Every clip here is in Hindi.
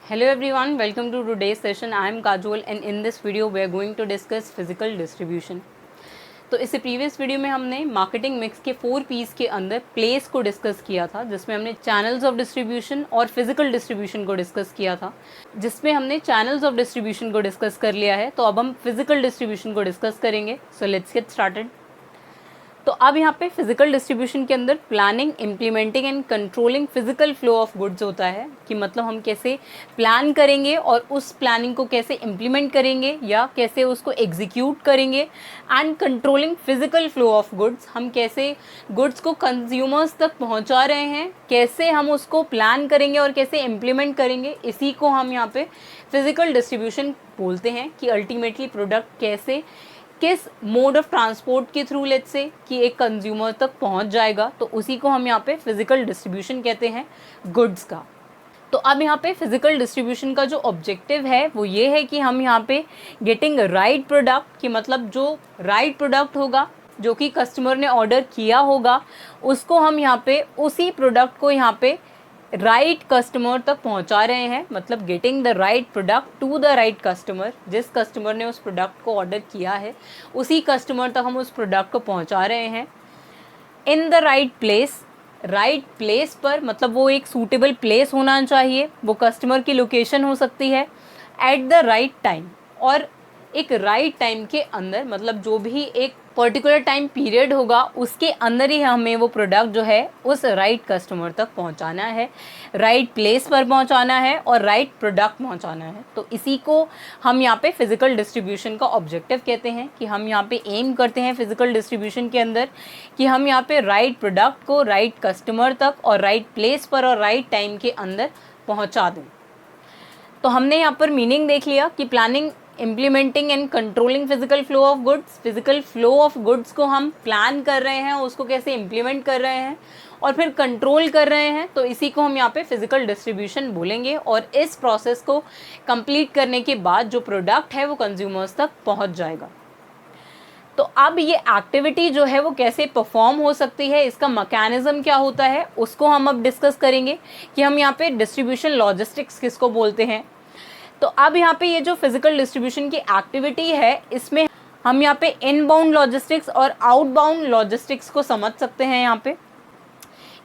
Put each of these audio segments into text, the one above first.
Hello everyone, welcome to today's session. I am Kajol and in this video we are going to discuss physical distribution. तो इससे प्रीवियस वीडियो में हमने मार्केटिंग मिक्स के 4 पीस के अंदर प्लेस को डिस्कस किया था, जिसमें हमने चैनल्स ऑफ डिस्ट्रीब्यूशन और फिजिकल डिस्ट्रीब्यूशन को डिस्कस किया था। जिसमें हमने चैनल्स ऑफ डिस्ट्रीब्यूशन को डिस्कस कर लिया है, तो अब हम फिजिकल डिस्ट्रीब्यूशन को डिस्कस करेंगे। So let's get started. तो अब यहाँ पे फिजिकल डिस्ट्रीब्यूशन के अंदर planning, implementing and controlling physical flow of goods होता है कि मतलब हम कैसे प्लान करेंगे और उस प्लानिंग को कैसे इम्प्लीमेंट करेंगे या कैसे उसको एग्जीक्यूट करेंगे, and controlling physical flow of goods, हम कैसे गुड्स को कंज्यूमर्स तक पहुंचा रहे हैं, कैसे हम उसको प्लान करेंगे और कैसे इम्प्लीमेंट करेंगे, इसी को हम यहाँ पे फिजिकल डिस्ट्रीब्यूशन बोलते हैं कि अल्टीमेटली प्रोडक्ट कैसे किस मोड ऑफ ट्रांसपोर्ट के थ्रू लेट्स से कि एक कंज्यूमर तक पहुंच जाएगा, तो उसी को हम यहाँ पे फिजिकल डिस्ट्रीब्यूशन कहते हैं गुड्स का। तो अब यहाँ पे फिजिकल डिस्ट्रीब्यूशन का जो ऑब्जेक्टिव है वो ये है कि हम यहाँ पे गेटिंग राइट प्रोडक्ट, कि मतलब जो राइट प्रोडक्ट होगा जो कि कस्टमर ने ऑर्डर किया होगा, उसको हम यहाँ पे उसी प्रोडक्ट को यहाँ पे राइट कस्टमर तक पहुंचा रहे हैं। मतलब getting the right product to the right customer, जिस कस्टमर ने उस प्रोडक्ट को ऑर्डर किया है उसी कस्टमर तक हम उस प्रोडक्ट को पहुंचा रहे हैं। In the right place, right place पर मतलब वो एक सूटेबल प्लेस होना चाहिए, वो कस्टमर की लोकेशन हो सकती है। एट द राइट टाइम, और एक राइट टाइम के अंदर, मतलब जो भी एक पर्टिकुलर टाइम पीरियड होगा उसके अंदर ही हमें वो प्रोडक्ट जो है उस राइट कस्टमर तक पहुंचाना है, राइट प्लेस पर पहुंचाना है और राइट प्रोडक्ट पहुंचाना है। तो इसी को हम यहाँ पे फिजिकल डिस्ट्रीब्यूशन का ऑब्जेक्टिव कहते हैं कि हम यहाँ पे एम करते हैं फिजिकल डिस्ट्रीब्यूशन के अंदर कि हम यहाँ पे राइट प्रोडक्ट को राइट कस्टमर तक और राइट प्लेस पर और राइट टाइम के अंदर पहुँचा दें। तो हमने यहाँ पर मीनिंग देख लिया कि planning, implementing and controlling physical flow of goods. Physical flow of goods को हम प्लान कर रहे हैं, उसको कैसे इम्प्लीमेंट कर रहे हैं और फिर कंट्रोल कर रहे हैं, तो इसी को हम यहाँ पे फिजिकल डिस्ट्रीब्यूशन बोलेंगे। और इस प्रोसेस को कंप्लीट करने के बाद जो प्रोडक्ट है वो कंज्यूमर्स तक पहुँच जाएगा। तो अब ये एक्टिविटी जो है वो कैसे परफॉर्म हो सकती है, इसका मैकेनिज्म क्या होता है, उसको हम अब डिस्कस करेंगे कि हम यहाँ पे डिस्ट्रीब्यूशन लॉजिस्टिक्स किसको बोलते हैं। तो अब यहाँ पे ये जो फिजिकल डिस्ट्रीब्यूशन की एक्टिविटी है, इसमें हम यहाँ पे इनबाउंड लॉजिस्टिक्स और आउटबाउंड लॉजिस्टिक्स को समझ सकते हैं। यहाँ पे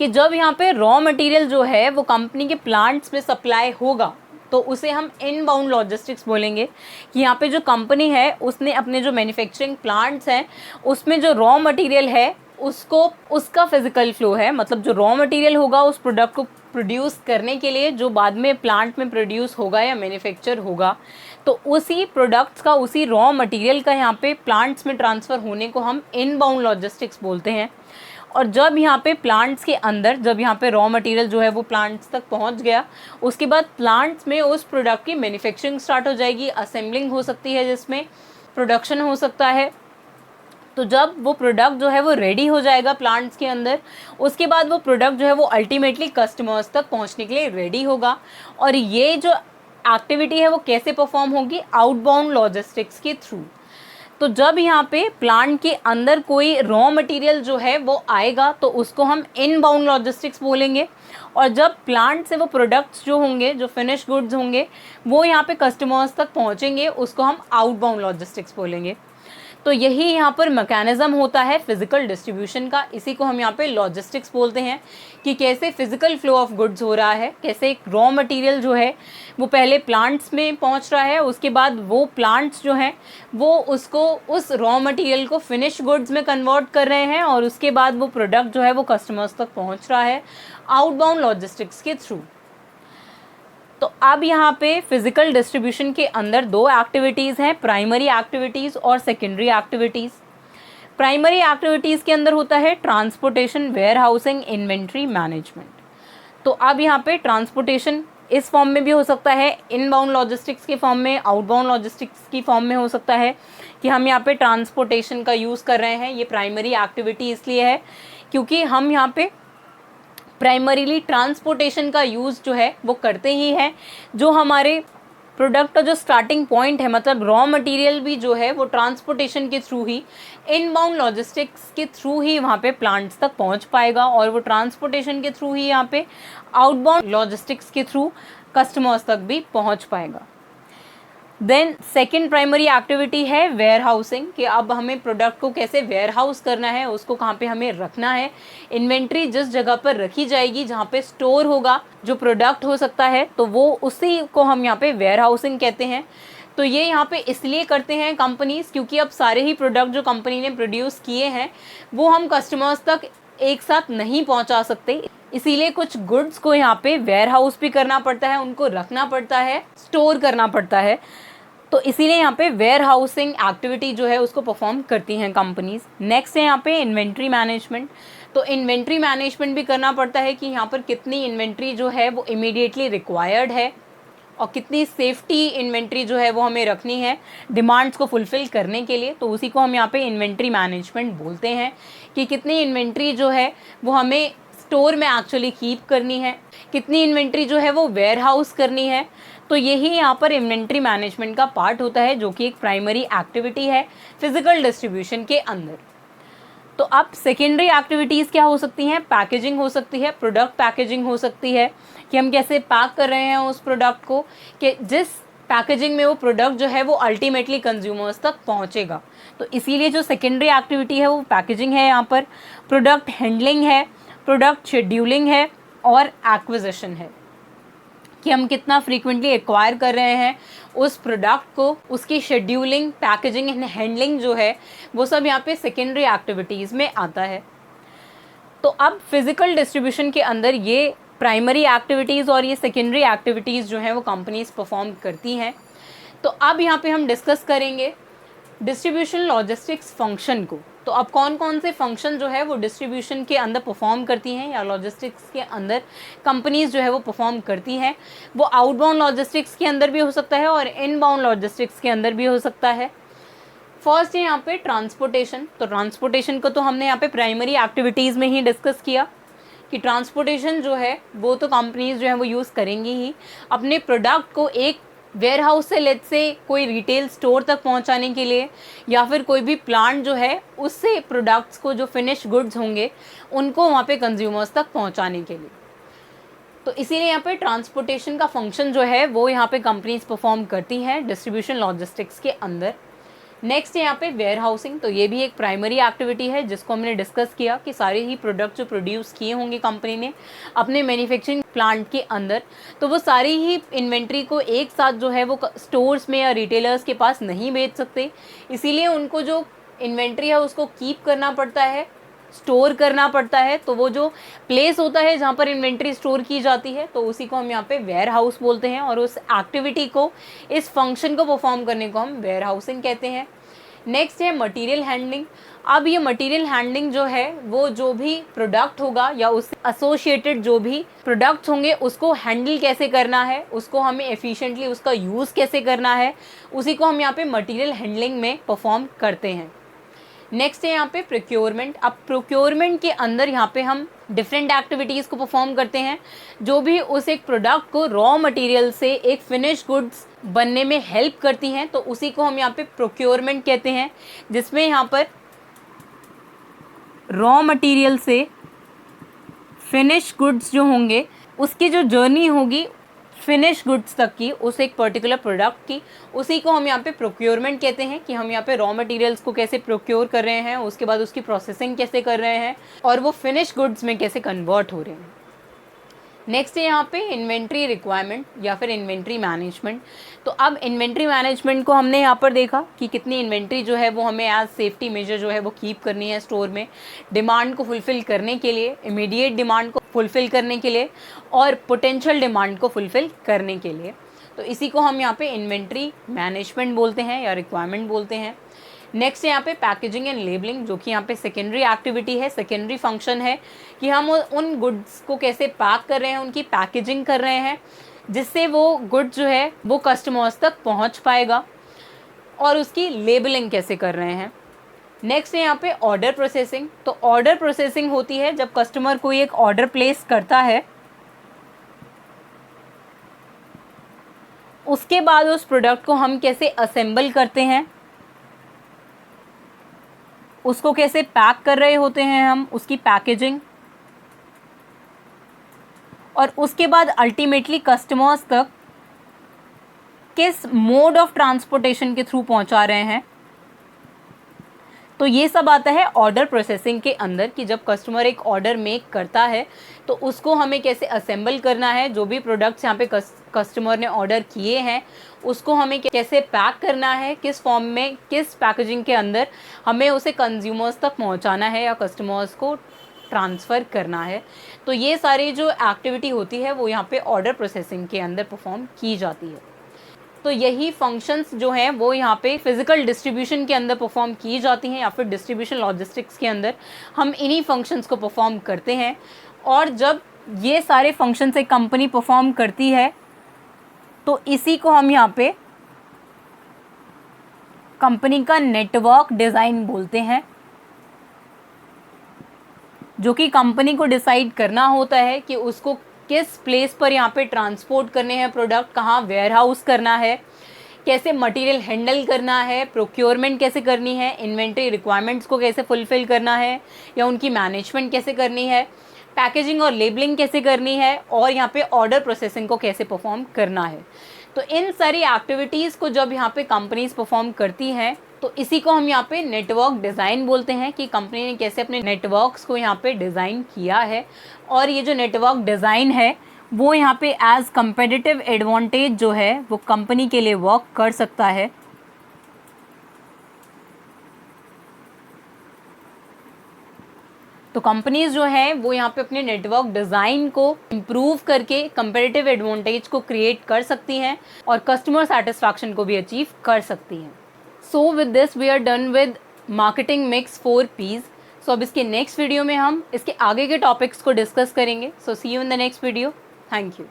कि जब यहाँ पे रॉ मटेरियल जो है वो कंपनी के प्लांट्स में सप्लाई होगा तो उसे हम इनबाउंड लॉजिस्टिक्स बोलेंगे। कि यहाँ पे जो कंपनी है उसने अपने जो मैन्युफैक्चरिंग प्लांट्स हैं उसमें जो रॉ मटेरियल है उसको, उसका फिजिकल फ्लो है, मतलब जो रॉ मटेरियल होगा उस प्रोडक्ट को प्रोड्यूस करने के लिए जो बाद में प्लांट में प्रोड्यूस होगा या मैन्युफैक्चर होगा, तो उसी प्रोडक्ट्स का, उसी रॉ मटेरियल का यहाँ पे प्लांट्स में ट्रांसफ़र होने को हम इनबाउंड लॉजिस्टिक्स बोलते हैं। और जब यहाँ पे प्लांट्स के अंदर, जब यहाँ पे रॉ मटेरियल जो है वो प्लांट्स तक पहुँच गया, उसके बाद प्लांट्स में उस प्रोडक्ट की मैन्युफैक्चरिंग स्टार्ट हो जाएगी, असेंबलिंग हो सकती है जिसमें प्रोडक्शन हो सकता है। तो जब वो प्रोडक्ट जो है वो रेडी हो जाएगा प्लांट्स के अंदर, उसके बाद वो प्रोडक्ट जो है वो अल्टीमेटली कस्टमर्स तक पहुंचने के लिए रेडी होगा। और ये जो एक्टिविटी है वो कैसे परफॉर्म होगी, आउटबाउंड लॉजिस्टिक्स के थ्रू। तो जब यहाँ पे प्लांट के अंदर कोई रॉ मटेरियल जो है वो आएगा तो उसको हम इनबाउंड लॉजिस्टिक्स बोलेंगे। और जब प्लांट से वो प्रोडक्ट्स जो होंगे, जो फिनिश गुड्स होंगे, वो यहाँ पे कस्टमर्स तक पहुँचेंगे, उसको हम आउटबाउंड लॉजिस्टिक्स बोलेंगे। तो यही यहाँ पर मैकेनिज्म होता है फिजिकल डिस्ट्रीब्यूशन का, इसी को हम यहाँ पे लॉजिस्टिक्स बोलते हैं कि कैसे फिजिकल फ्लो ऑफ गुड्स हो रहा है, कैसे एक रॉ मटेरियल जो है वो पहले प्लांट्स में पहुँच रहा है, उसके बाद वो प्लांट्स जो हैं वो उसको, उस रॉ मटेरियल को फिनिश गुड्स में कन्वर्ट कर रहे हैं और उसके बाद वो प्रोडक्ट जो है वो कस्टमर्स तक पहुँच रहा है आउटबाउंड लॉजिस्टिक्स के थ्रू। तो अब यहाँ पे फिजिकल डिस्ट्रीब्यूशन के अंदर 2 एक्टिविटीज़ हैं, प्राइमरी एक्टिविटीज़ और सेकेंडरी एक्टिविटीज़। प्राइमरी एक्टिविटीज़ के अंदर होता है transportation, warehousing, inventory management. तो अब यहाँ पे ट्रांसपोर्टेशन इस फॉर्म में भी हो सकता है, इनबाउंड लॉजिस्टिक्स के फॉर्म में, आउटबाउंड लॉजिस्टिक्स की फॉर्म में हो सकता है कि हम यहाँ पे ट्रांसपोर्टेशन का यूज़ कर रहे हैं। ये प्राइमरी एक्टिविटी इसलिए है क्योंकि हम यहाँ पे प्राइमरीली ट्रांसपोर्टेशन का यूज़ जो है वो करते ही हैं। जो हमारे प्रोडक्ट का जो स्टार्टिंग पॉइंट है, मतलब रॉ मटेरियल भी जो है वो ट्रांसपोर्टेशन के थ्रू ही, इनबाउंड लॉजिस्टिक्स के थ्रू ही वहाँ पे प्लांट्स तक पहुँच पाएगा और वो ट्रांसपोर्टेशन के थ्रू ही यहाँ पे आउटबाउंड लॉजिस्टिक्स के थ्रू कस्टमर्स तक भी पहुंच पाएगा। देन सेकेंड प्राइमरी एक्टिविटी है वेयर हाउसिंग, कि अब हमें प्रोडक्ट को कैसे वेयर हाउस करना है, उसको कहाँ पे हमें रखना है। इन्वेंट्री जिस जगह पर रखी जाएगी, जहाँ पे स्टोर होगा जो प्रोडक्ट हो सकता है, तो वो उसी को हम यहाँ पे वेयर हाउसिंग कहते हैं। तो ये यहाँ पे इसलिए करते हैं कंपनीज, क्योंकि अब सारे ही प्रोडक्ट जो कंपनी ने प्रोड्यूस किए हैं वो हम कस्टमर्स तक एक साथ नहीं पहुँचा सकते, इसीलिए कुछ गुड्स को यहाँ पे वेयर हाउस भी करना पड़ता है, उनको रखना पड़ता है, स्टोर करना पड़ता है। तो इसीलिए यहाँ पे वेयर हाउसिंग एक्टिविटी जो है उसको परफॉर्म करती हैं कंपनीज। नेक्स्ट है यहाँ पे इन्वेंट्री मैनेजमेंट। तो इन्वेंट्री मैनेजमेंट भी करना पड़ता है कि यहाँ पर कितनी इन्वेंट्री जो है वो इमीडिएटली रिक्वायर्ड है और कितनी सेफ्टी इन्वेंट्री जो है वो हमें रखनी है डिमांड्स को फुलफ़िल करने के लिए। तो उसी को हम यहाँ पे इन्वेंट्री मैनेजमेंट बोलते हैं, कि कितनी इन्वेंट्री जो है वो हमें स्टोर में एक्चुअली कीप करनी है, कितनी इन्वेंट्री जो है वो वेयर हाउस करनी है। तो यही यहाँ पर इन्वेंट्री मैनेजमेंट का पार्ट होता है, जो कि एक प्राइमरी एक्टिविटी है फिजिकल डिस्ट्रीब्यूशन के अंदर। तो अब सेकेंडरी एक्टिविटीज़ क्या हो सकती हैं? पैकेजिंग हो सकती है, प्रोडक्ट पैकेजिंग हो सकती है, कि हम कैसे पैक कर रहे हैं उस प्रोडक्ट को, कि जिस पैकेजिंग में वो प्रोडक्ट जो है वो अल्टीमेटली कंज्यूमर्स तक पहुंचेगा। तो इसीलिए जो सेकेंडरी एक्टिविटी है वो पैकेजिंग है, यहाँ पर प्रोडक्ट हैंडलिंग है, प्रोडक्ट शेड्यूलिंग है और एक्विजिशन है, कि हम कितना फ्रीक्वेंटली एक्वायर कर रहे हैं उस प्रोडक्ट को, उसकी शेड्यूलिंग, पैकेजिंग एंड हैंडलिंग जो है वो सब यहाँ पे सेकेंडरी एक्टिविटीज़ में आता है। तो अब फिजिकल डिस्ट्रीब्यूशन के अंदर ये प्राइमरी एक्टिविटीज़ और ये सेकेंडरी एक्टिविटीज़ जो हैं वो कंपनीज परफॉर्म करती हैं। तो अब यहाँ पे हम डिस्कस करेंगे डिस्ट्रीब्यूशन लॉजिस्टिक्स फंक्शन को। तो अब कौन कौन से फंक्शन जो है वो डिस्ट्रीब्यूशन के अंदर परफॉर्म करती हैं या लॉजिस्टिक्स के अंदर कंपनीज जो है वो परफॉर्म करती हैं। वो आउटबाउंड लॉजिस्टिक्स के अंदर भी हो सकता है और इनबाउंड लॉजिस्टिक्स के अंदर भी हो सकता है। फर्स्ट है यहाँ पे ट्रांसपोर्टेशन। तो ट्रांसपोर्टेशन को तो हमने यहाँ पे प्राइमरी एक्टिविटीज़ में ही डिस्कस किया, कि ट्रांसपोर्टेशन जो है वो तो कंपनीज जो है वो यूज़ करेंगी ही अपने प्रोडक्ट को एक वेयर हाउस से लेट से कोई रिटेल स्टोर तक पहुंचाने के लिए, या फिर कोई भी प्लांट जो है उससे प्रोडक्ट्स को, जो फिनिश गुड्स होंगे उनको वहाँ पे कंज्यूमर्स तक पहुंचाने के लिए। तो इसीलिए यहाँ पे ट्रांसपोर्टेशन का फंक्शन जो है वो यहाँ पे कंपनीज परफॉर्म करती हैं डिस्ट्रीब्यूशन लॉजिस्टिक्स के अंदर। नेक्स्ट है यहाँ पे वेयर हाउसिंग। तो ये भी एक प्राइमरी एक्टिविटी है जिसको हमने डिस्कस किया, कि सारे ही प्रोडक्ट जो प्रोड्यूस किए होंगे कंपनी ने अपने मैन्युफैक्चरिंग प्लांट के अंदर, तो वो सारी ही इन्वेंट्री को एक साथ जो है वो स्टोर्स में या रिटेलर्स के पास नहीं बेच सकते, इसीलिए उनको जो इन्वेंट्री है उसको कीप करना पड़ता है, स्टोर करना पड़ता है। तो वो जो प्लेस होता है जहाँ पर इन्वेंट्री स्टोर की जाती है, तो उसी को हम यहाँ पे वेयर हाउस बोलते हैं, और उस एक्टिविटी को, इस फंक्शन को परफॉर्म करने को हम वेयर हाउसिंग कहते हैं। नेक्स्ट है मटेरियल हैंडलिंग। अब ये मटेरियल हैंडलिंग जो है वो जो भी प्रोडक्ट होगा या उससे एसोसिएटेड जो भी प्रोडक्ट्स होंगे उसको हैंडल कैसे करना है, उसको हमें एफिशिएंटली उसका यूज़ कैसे करना है, उसी को हम यहाँ पे मटेरियल हैंडलिंग में परफॉर्म करते हैं। नेक्स्ट है यहाँ पे प्रोक्योरमेंट। अब प्रोक्योरमेंट के अंदर यहाँ पे हम डिफरेंट एक्टिविटीज़ को परफॉर्म करते हैं, जो भी उस एक प्रोडक्ट को रॉ मटेरियल से एक फिनिश गुड्स बनने में हेल्प करती हैं, तो उसी को हम यहाँ पे प्रोक्योरमेंट कहते हैं, जिसमें यहाँ पर रॉ मटेरियल से फिनिश गुड्स जो होंगे उसकी जो जर्नी होगी फिनिश गुड्स तक की, उस एक पर्टिकुलर प्रोडक्ट की, उसी को हम यहाँ पे प्रोक्योरमेंट कहते हैं, कि हम यहाँ पे रॉ मटेरियल्स को कैसे प्रोक्योर कर रहे हैं, उसके बाद उसकी प्रोसेसिंग कैसे कर रहे हैं और वो फिनिश गुड्स में कैसे कन्वर्ट हो रहे हैं। नेक्स्ट है यहाँ पे इन्वेंट्री रिक्वायरमेंट या फिर इन्वेंट्री मैनेजमेंट। तो अब इन्वेंट्री मैनेजमेंट को हमने यहाँ पर देखा कि कितनी इन्वेंट्री जो है वो हमें एज सेफ्टी मेजर जो है वो कीप करनी है स्टोर में, डिमांड को फुलफ़िल करने के लिए, इमीडिएट डिमांड को फुलफ़िल करने के लिए और पोटेंशियल डिमांड को फुलफ़िल करने के लिए। तो इसी को हम यहाँ पे इन्वेंट्री मैनेजमेंट बोलते हैं या रिक्वायरमेंट बोलते हैं। नेक्स्ट यहाँ पे पैकेजिंग एंड लेबलिंग, जो कि यहाँ पे सेकेंडरी एक्टिविटी है, सेकेंडरी फंक्शन है, कि हम उन गुड्स को कैसे पैक कर रहे हैं, उनकी पैकेजिंग कर रहे हैं, जिससे वो गुड्स जो है वो कस्टमर्स तक पहुँच पाएगा, और उसकी लेबलिंग कैसे कर रहे हैं। नेक्स्ट है यहाँ पे ऑर्डर प्रोसेसिंग। तो ऑर्डर प्रोसेसिंग होती है जब कस्टमर कोई एक ऑर्डर प्लेस करता है, उसके बाद उस प्रोडक्ट को हम कैसे असेंबल करते हैं, उसको कैसे पैक कर रहे होते हैं हम, उसकी पैकेजिंग, और उसके बाद अल्टीमेटली कस्टमर्स तक किस मोड ऑफ ट्रांसपोर्टेशन के थ्रू पहुंचा रहे हैं। तो ये सब आता है ऑर्डर प्रोसेसिंग के अंदर कि जब कस्टमर एक ऑर्डर मेक करता है तो उसको हमें कैसे असेंबल करना है, जो भी प्रोडक्ट्स यहाँ पे कस्टमर ने ऑर्डर किए हैं उसको हमें कैसे पैक करना है, किस फॉर्म में, किस पैकेजिंग के अंदर हमें उसे कंज्यूमर्स तक पहुँचाना है या कस्टमर्स को ट्रांसफ़र करना है। तो ये सारी जो एक्टिविटी होती है वो यहाँ पे ऑर्डर प्रोसेसिंग के अंदर परफॉर्म की जाती है। तो यही फंक्शंस जो हैं वो यहाँ पे फिजिकल डिस्ट्रीब्यूशन के अंदर परफॉर्म की जाती हैं या फिर डिस्ट्रीब्यूशन लॉजिस्टिक्स के अंदर हम इन्हीं फंक्शंस को परफॉर्म करते हैं। और जब ये सारे फंक्शंस एक कंपनी परफॉर्म करती है तो इसी को हम यहाँ पे कंपनी का नेटवर्क डिज़ाइन बोलते हैं, जो कि कंपनी को डिसाइड करना होता है कि उसको किस प्लेस पर यहाँ पे ट्रांसपोर्ट करने हैं प्रोडक्ट, कहाँ वेयर हाउस करना है, कैसे मटेरियल हैंडल करना है, प्रोक्योरमेंट कैसे करनी है, इन्वेंट्री रिक्वायरमेंट्स को कैसे फुलफ़िल करना है या उनकी मैनेजमेंट कैसे करनी है, पैकेजिंग और लेबलिंग कैसे करनी है और यहाँ पे ऑर्डर प्रोसेसिंग को कैसे परफॉर्म करना है। तो इन सारी एक्टिविटीज़ को जब यहाँ पे कंपनीज परफॉर्म करती हैं तो इसी को हम यहाँ पे नेटवर्क डिज़ाइन बोलते हैं कि कंपनी ने कैसे अपने नेटवर्क्स को यहाँ पे डिज़ाइन किया है। और ये जो नेटवर्क डिज़ाइन है वो यहाँ पे एज कंपेटिटिव एडवांटेज जो है वो कंपनी के लिए वर्क कर सकता है। तो कंपनीज जो हैं वो यहाँ पे अपने नेटवर्क डिज़ाइन को इम्प्रूव करके कंपेटिटिव एडवांटेज को क्रिएट कर सकती हैं और कस्टमर सेटिस्फैक्शन को भी अचीव कर सकती हैं। So with this we are done with marketing mix 4 P's। So अब इसके नेक्स्ट वीडियो में हम इसके आगे के टॉपिक्स को डिस्कस करेंगे। So see you in the next video. Thank you.